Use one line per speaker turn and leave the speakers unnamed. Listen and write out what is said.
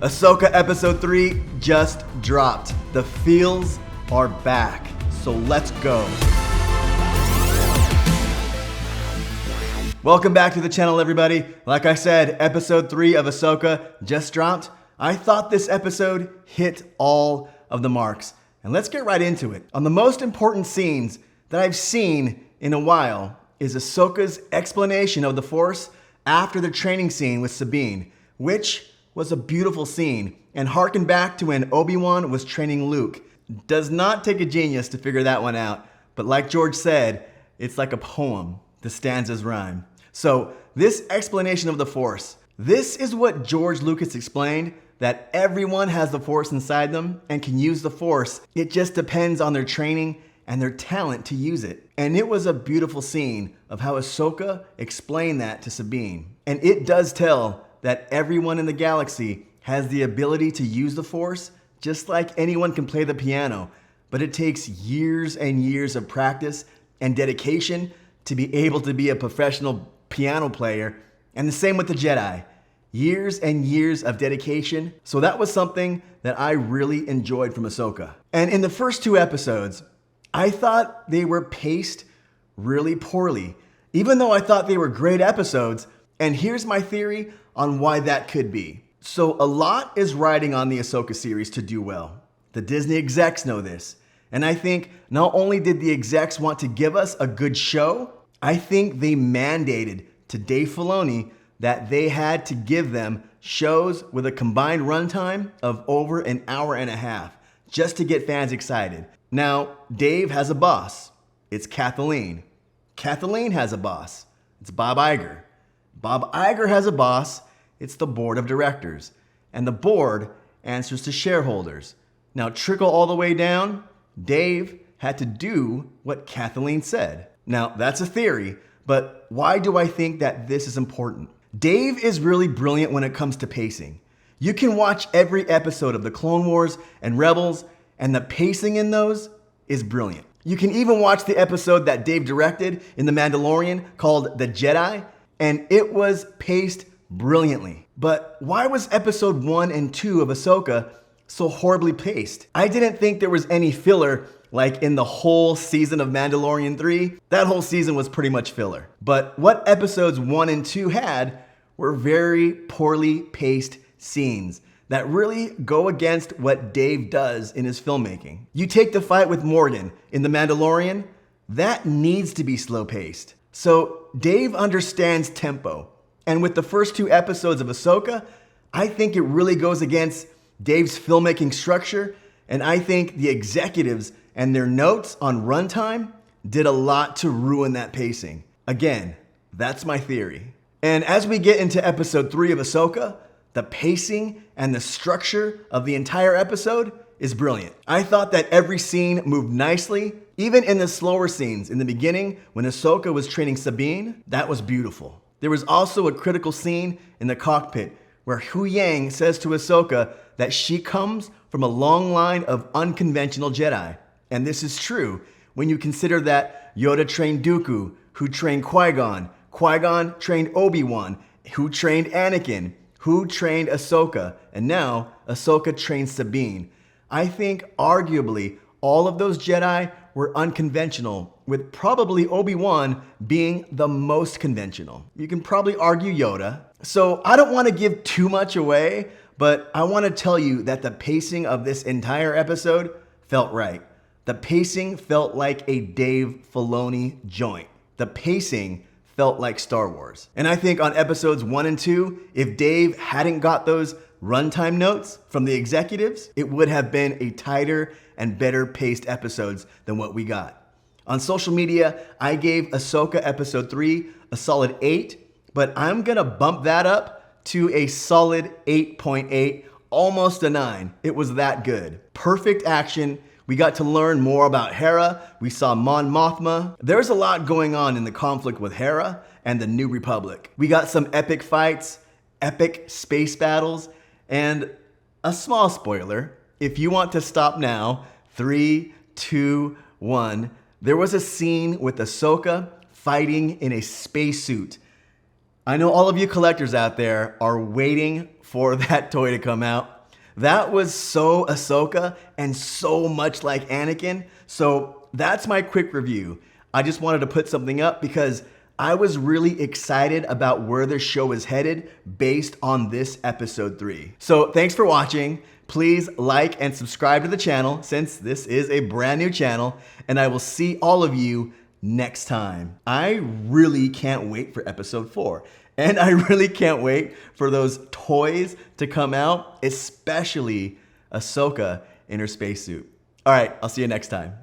Ahsoka episode 3 just dropped. The feels are back. So let's go. Welcome back to the channel, everybody. Like I said, episode 3 of Ahsoka just dropped. I thought this episode hit all of the marks. And let's get right into it. On the most important scenes that I've seen in a while is Ahsoka's explanation of the Force after the training scene with Sabine, which was a beautiful scene and harkened back to when Obi-Wan was training Luke. Does not take a genius to figure that one out, but like George said, it's like a poem. The stanzas rhyme. So this explanation of the Force, this is what George Lucas explained, that everyone has the Force inside them and can use the Force. It just depends on their training and their talent to use it. And it was a beautiful scene of how Ahsoka explained that to Sabine. And it does tell that everyone in the galaxy has the ability to use the Force, just like anyone can play the piano, but it takes years and years of practice and dedication to be able to be a professional piano player. And the same with the Jedi. Years and years of dedication. So that was something that I really enjoyed from Ahsoka. And in the first 2 episodes, I thought they were paced really poorly, even though I thought they were great episodes. And here's my theory on why that could be. So a lot is riding on the Ahsoka series to do well. The Disney execs know this. And I think not only did the execs want to give us a good show, I think they mandated to Dave Filoni that they had to give them shows with a combined runtime of over an hour and a half, just to get fans excited. Now, Dave has a boss. It's Kathleen. Kathleen has a boss. It's Bob Iger. Bob Iger has a boss. It's the board of directors. And the board answers to shareholders. Now, trickle all the way down, Dave had to do what Kathleen said. Now, that's a theory, but why do I think that this is important? Dave is really brilliant when it comes to pacing. You can watch every episode of the Clone Wars and Rebels, and the pacing in those is brilliant. You can even watch the episode that Dave directed in The Mandalorian called The Jedi, and it was paced brilliantly. But why was episode 1 and 2 of Ahsoka so horribly paced? I didn't think there was any filler like in the whole season of Mandalorian 3. That whole season was pretty much filler. But what episodes 1 and 2 had were very poorly paced scenes that really go against what Dave does in his filmmaking. You take the fight with Morgan in The Mandalorian, that needs to be slow paced. So Dave understands tempo. And with the first 2 episodes of Ahsoka, I think it really goes against Dave's filmmaking structure. And I think the executives and their notes on runtime did a lot to ruin that pacing. Again, that's my theory. And as we get into episode 3 of Ahsoka, the pacing and the structure of the entire episode is brilliant. I thought that every scene moved nicely. Even in the slower scenes in the beginning when Ahsoka was training Sabine, that was beautiful. There was also a critical scene in the cockpit where Hu Yang says to Ahsoka that she comes from a long line of unconventional Jedi. And this is true when you consider that Yoda trained Dooku, who trained Qui-Gon, Qui-Gon trained Obi-Wan, who trained Anakin, who trained Ahsoka, and now Ahsoka trained Sabine. I think arguably all of those Jedi were unconventional, with probably Obi-Wan being the most conventional. You can probably argue Yoda. So I don't want to give too much away, but I want to tell you that the pacing of this entire episode felt right. The pacing felt like a Dave Filoni joint. The pacing felt like Star Wars. And I think on episodes 1 and 2, if Dave hadn't got those runtime notes from the executives, it would have been a tighter and better paced episodes than what we got. On social media, I gave Ahsoka episode 3 a solid 8, but I'm gonna bump that up to a solid 8.8, almost a 9. It was that good. Perfect action. We got to learn more about Hera. We saw Mon Mothma. There's a lot going on in the conflict with Hera and the New Republic. We got some epic fights, epic space battles, and a small spoiler. If you want to stop now, 3, 2, 1. There was a scene with Ahsoka fighting in a spacesuit. I know all of you collectors out there are waiting for that toy to come out. That was so Ahsoka and so much like Anakin. So that's my quick review. I just wanted to put something up because I was really excited about where the show is headed based on this episode 3. So thanks for watching. Please like and subscribe to the channel since this is a brand new channel, and I will see all of you next time. I really can't wait for episode 4. And I really can't wait for those toys to come out, especially Ahsoka in her spacesuit. All right, I'll see you next time.